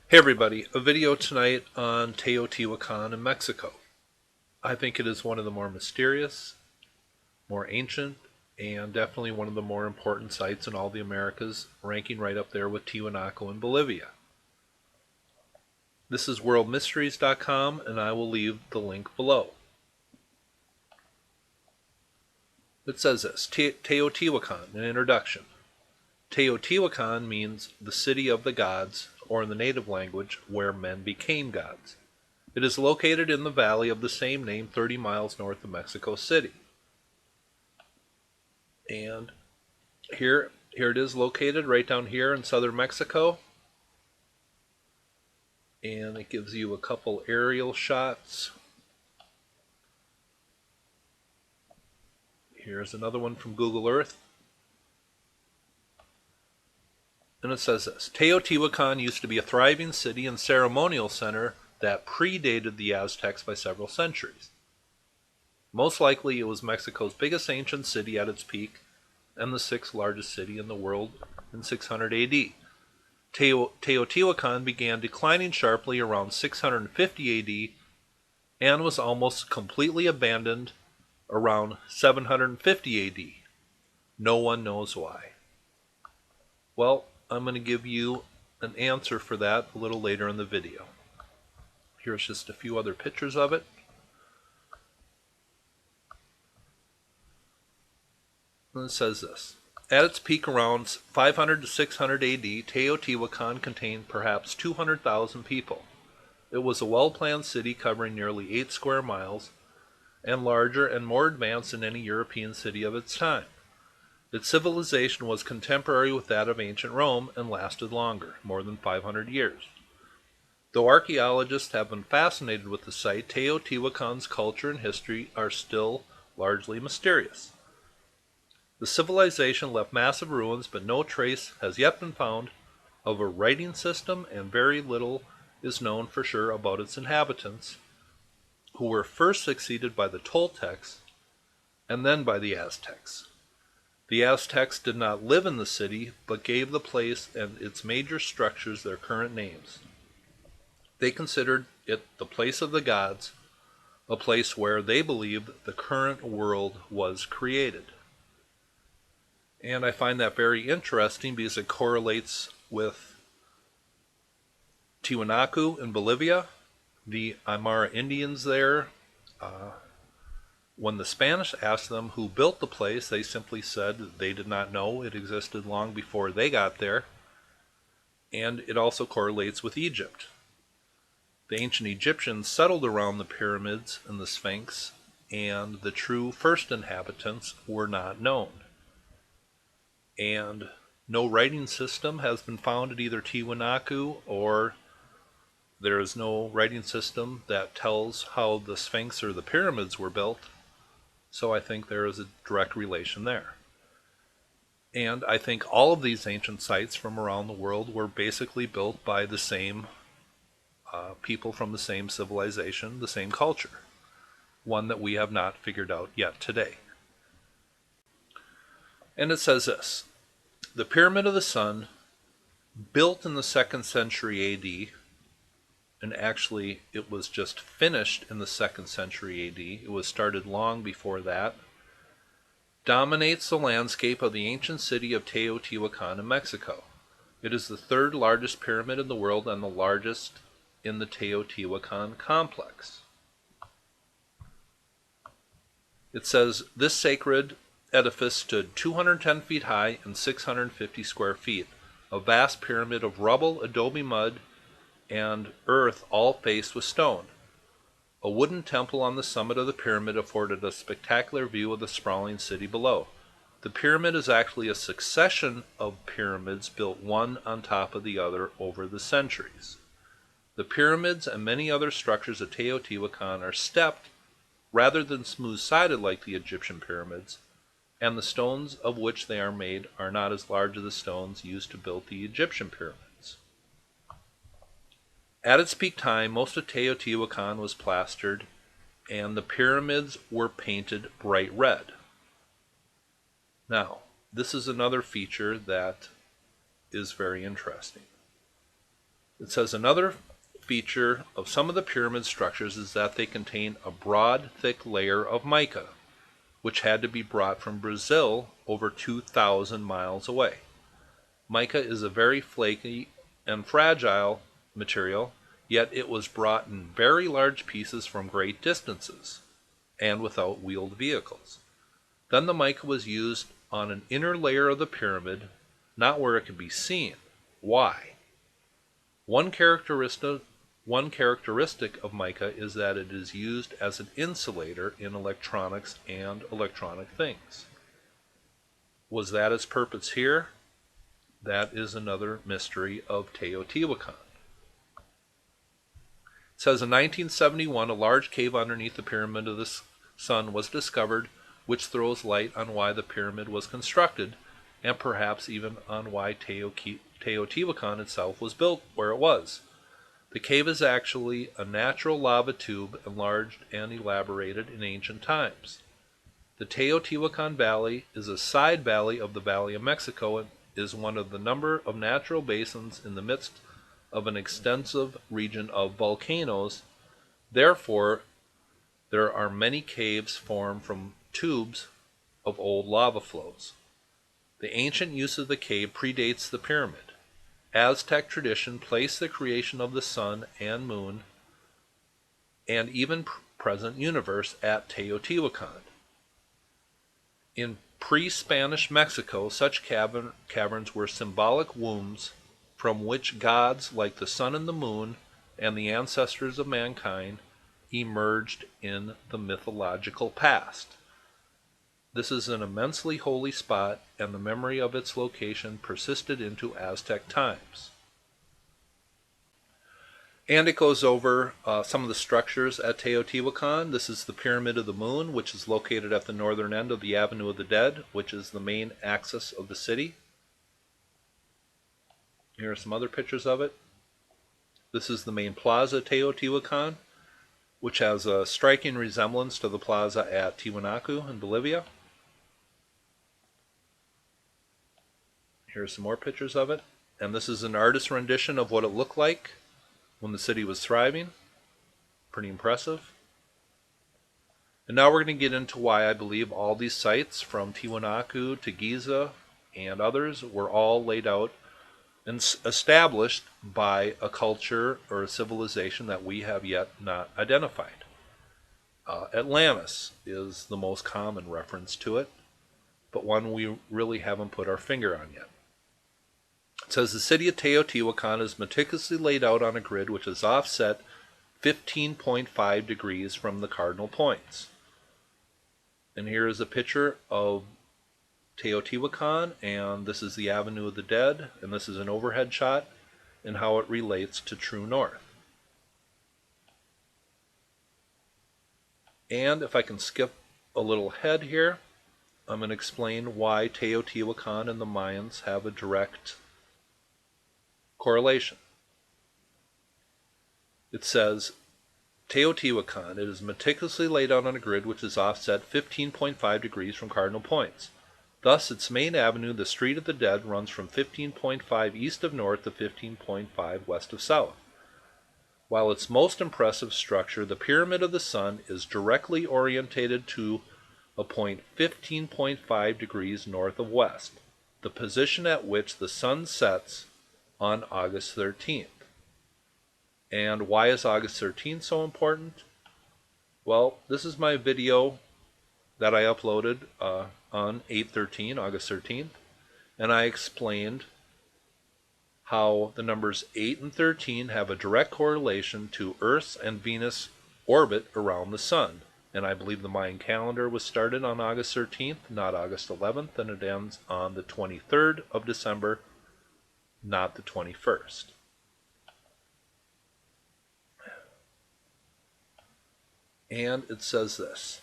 Hey everybody, a video tonight on Teotihuacan in Mexico. I think it is one of the more mysterious, more ancient, and definitely one of the more important sites in all the Americas, ranking right up there with Tiwanaku in Bolivia. This is worldmysteries.com, and I will leave the link below. It says this, Teotihuacan, an introduction. Teotihuacan means the city of the gods, or in the native language, where men became gods. It is located in the valley of the same name 30 miles north of Mexico City. And here it is located right down here in southern Mexico. And it gives you a couple aerial shots. Here's another one from Google Earth. And it says this, Teotihuacan used to be a thriving city and ceremonial center that predated the Aztecs by several centuries. Most likely it was Mexico's biggest ancient city at its peak and the sixth largest city in the world in 600 AD. Teotihuacan began declining sharply around 650 AD and was almost completely abandoned around 750 AD. No one knows why. Well, I'm going to give you an answer for that a little later in the video. Here's just a few other pictures of it. And it says this. At its peak around 500 to 600 AD, Teotihuacan contained perhaps 200,000 people. It was a well-planned city covering nearly 8 square miles and larger and more advanced than any European city of its time. Its civilization was contemporary with that of ancient Rome and lasted longer, more than 500 years. Though archaeologists have been fascinated with the site, Teotihuacan's culture and history are still largely mysterious. The civilization left massive ruins, but no trace has yet been found of a writing system, and very little is known for sure about its inhabitants, who were first succeeded by the Toltecs and then by the Aztecs. The Aztecs did not live in the city, but gave the place and its major structures their current names. They considered it the place of the gods, a place where they believed the current world was created. And I find that very interesting because it correlates with Tiwanaku in Bolivia, the Aymara Indians there. When the Spanish asked them who built the place, they simply said they did not know. It existed long before they got there. And it also correlates with Egypt. The ancient Egyptians settled around the pyramids and the Sphinx, and the true first inhabitants were not known. And no writing system has been found at either Tiwanaku, or there is no writing system that tells how the Sphinx or the pyramids were built. So I think there is a direct relation there. And I think all of these ancient sites from around the world were basically built by the same people from the same civilization, the same culture. One that we have not figured out yet today. And it says this. The Pyramid of the Sun, built in the 2nd century AD, and actually it was just finished in the 2nd century AD, it was started long before that, dominates the landscape of the ancient city of Teotihuacan in Mexico. It is the 3rd largest pyramid in the world and the largest in the Teotihuacan complex. It says, this sacred edifice stood 210 feet high and 650 square feet, a vast pyramid of rubble, adobe mud, and earth, all faced with stone. A wooden temple on the summit of the pyramid afforded a spectacular view of the sprawling city below. The pyramid is actually a succession of pyramids built one on top of the other over the centuries. The pyramids and many other structures at Teotihuacan are stepped rather than smooth-sided like the Egyptian pyramids, and the stones of which they are made are not as large as the stones used to build the Egyptian pyramids. At its peak time, most of Teotihuacan was plastered, and the pyramids were painted bright red. Now, this is another feature that is very interesting. It says another feature of some of the pyramid structures is that they contain a broad, thick layer of mica, which had to be brought from Brazil over 2,000 miles away. Mica is a very flaky and fragile material, yet it was brought in very large pieces from great distances and without wheeled vehicles. Then the mica was used on an inner layer of the pyramid, not where it could be seen. Why? One characteristic of mica is that it is used as an insulator in electronics and electronic things. Was that its purpose here? That is another mystery of Teotihuacan. It says in 1971, a large cave underneath the Pyramid of the Sun was discovered, which throws light on why the pyramid was constructed, and perhaps even on why Teotihuacan itself was built where it was. The cave is actually a natural lava tube enlarged and elaborated in ancient times. The Teotihuacan Valley is a side valley of the Valley of Mexico and is one of the number of natural basins in the midst of an extensive region of volcanoes. Therefore, there are many caves formed from tubes of old lava flows. The ancient use of the cave predates the pyramid. Aztec tradition placed the creation of the sun and moon and even present universe at Teotihuacan. In pre-Spanish Mexico, such caverns were symbolic wombs from which gods like the sun and the moon and the ancestors of mankind emerged in the mythological past. This is an immensely holy spot, and the memory of its location persisted into Aztec times. And it goes over some of the structures at Teotihuacan. This is the Pyramid of the Moon, which is located at the northern end of the Avenue of the Dead, which is the main axis of the city. Here are some other pictures of it. This is the main plaza at Teotihuacan, which has a striking resemblance to the plaza at Tiwanaku in Bolivia. Here are some more pictures of it. And this is an artist's rendition of what it looked like when the city was thriving. Pretty impressive. And now we're going to get into why I believe all these sites, from Tiwanaku to Giza and others, were all laid out and established by a culture or a civilization that we have yet not identified. Atlantis is the most common reference to it, but one we really haven't put our finger on yet. It says the city of Teotihuacan is meticulously laid out on a grid which is offset 15.5 degrees from the cardinal points. And here is a picture of Teotihuacan, and this is the Avenue of the Dead, and this is an overhead shot and how it relates to true north. And if I can skip a little ahead here, I'm going to explain why Teotihuacan and the Mayans have a direct correlation. It says, Teotihuacan, it is meticulously laid out on a grid which is offset 15.5 degrees from cardinal points. Thus, its main avenue, the Street of the Dead, runs from 15.5 east of north to 15.5 west of south. While its most impressive structure, the Pyramid of the Sun, is directly orientated to a point 15.5 degrees north of west, the position at which the sun sets on August 13th. And why is August 13th so important? Well, this is my video that I uploaded on 8/13, August 13th, and I explained how the numbers 8 and 13 have a direct correlation to Earth's and Venus' orbit around the sun. And I believe the Mayan calendar was started on August 13th, not August 11th, and it ends on the 23rd of December, not the 21st. And it says this.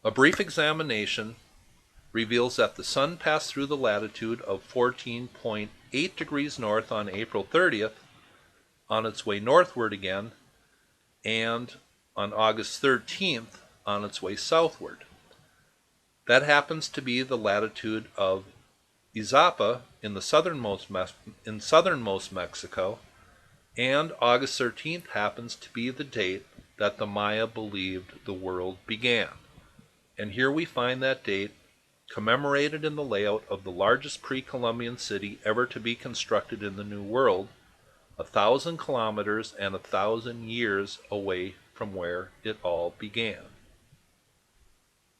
A brief examination reveals that the sun passed through the latitude of 14.8 degrees north on April 30th, on its way northward again, and on August 13th on its way southward. That happens to be the latitude of Izapa in southernmost Mexico, and August 13th happens to be the date that the Maya believed the world began. And here we find that date commemorated in the layout of the largest pre-Columbian city ever to be constructed in the New World, 1,000 kilometers and 1,000 years away from where it all began.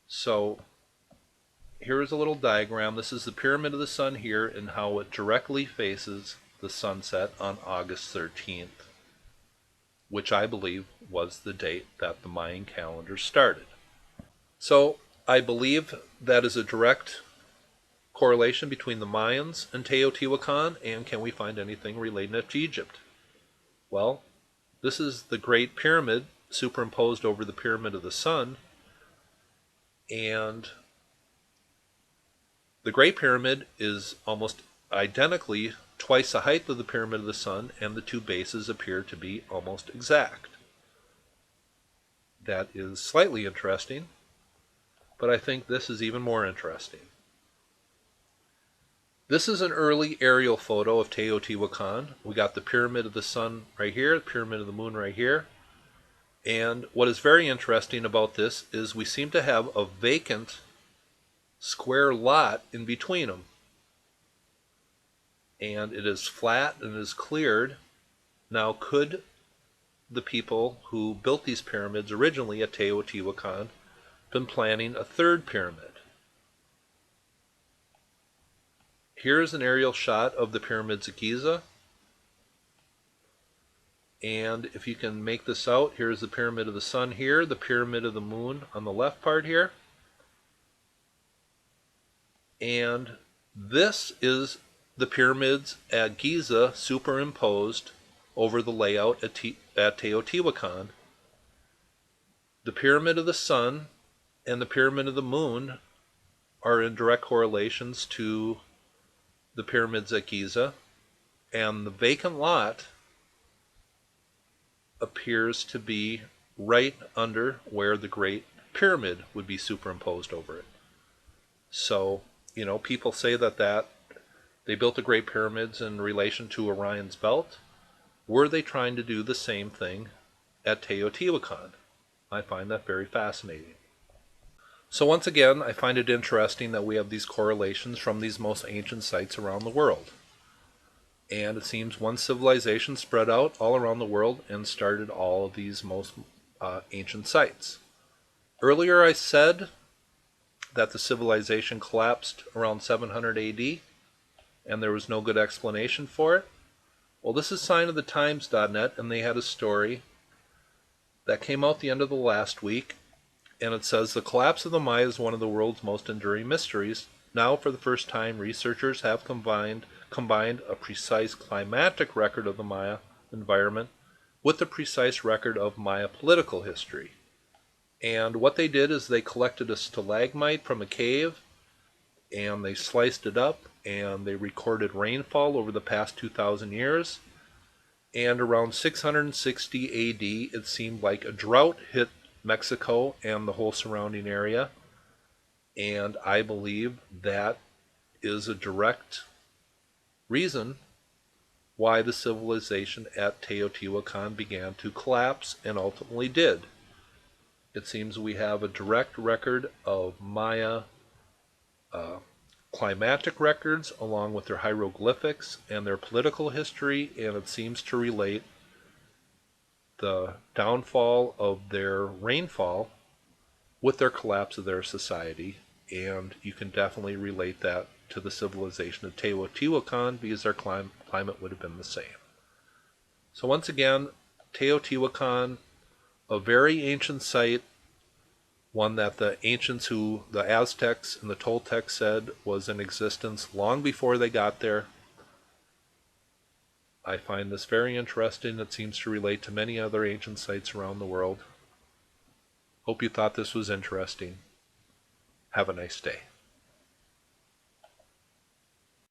So here is a little diagram. This is the Pyramid of the Sun here and how it directly faces the sunset on August 13th, which I believe was the date that the Mayan calendar started. So I believe that is a direct correlation between the Mayans and Teotihuacan, and can we find anything relating it to Egypt? Well, this is the Great Pyramid superimposed over the Pyramid of the Sun, and the Great Pyramid is almost identically twice the height of the Pyramid of the Sun, and the two bases appear to be almost exact. That is slightly interesting, but I think this is even more interesting. This is an early aerial photo of Teotihuacan. We got the Pyramid of the Sun right here, the Pyramid of the Moon right here. And what is very interesting about this is we seem to have a vacant square lot in between them. And it is flat and is cleared. Now, could the people who built these pyramids originally at Teotihuacan been planning a third pyramid? Here's an aerial shot of the pyramids of Giza. And if you can make this out, here's the Pyramid of the Sun here, the Pyramid of the Moon on the left part here. And this is the pyramids at Giza superimposed over the layout at Teotihuacan. The Pyramid of the Sun and the Pyramid of the Moon are in direct correlations to the pyramids at Giza, and the vacant lot appears to be right under where the Great Pyramid would be superimposed over it. So, people say that they built the Great Pyramids in relation to Orion's belt. Were they trying to do the same thing at Teotihuacan? I find that very fascinating. So once again, I find it interesting that we have these correlations from these most ancient sites around the world. And it seems one civilization spread out all around the world and started all of these most ancient sites. Earlier I said that the civilization collapsed around 700 AD, and there was no good explanation for it. Well, this is signofthetimes.net, and they had a story that came out the end of the last week, and it says, the collapse of the Maya is one of the world's most enduring mysteries. Now, for the first time, researchers have combined a precise climatic record of the Maya environment with the precise record of Maya political history. And what they did is they collected a stalagmite from a cave, and they sliced it up, and they recorded rainfall over the past 2,000 years. And around 660 AD, it seemed like a drought hit Mexico and the whole surrounding area. And I believe that is a direct reason why the civilization at Teotihuacan began to collapse and ultimately did. It seems we have a direct record of Maya climatic records along with their hieroglyphics and their political history, and it seems to relate the downfall of their rainfall with their collapse of their society, and you can definitely relate that to the civilization of Teotihuacan because their climate would have been the same. So once again, Teotihuacan, a very ancient site, one that the ancients, the Aztecs and the Toltecs, said was in existence long before they got there. I find this very interesting. It seems to relate to many other ancient sites around the world. Hope you thought this was interesting. Have a nice day.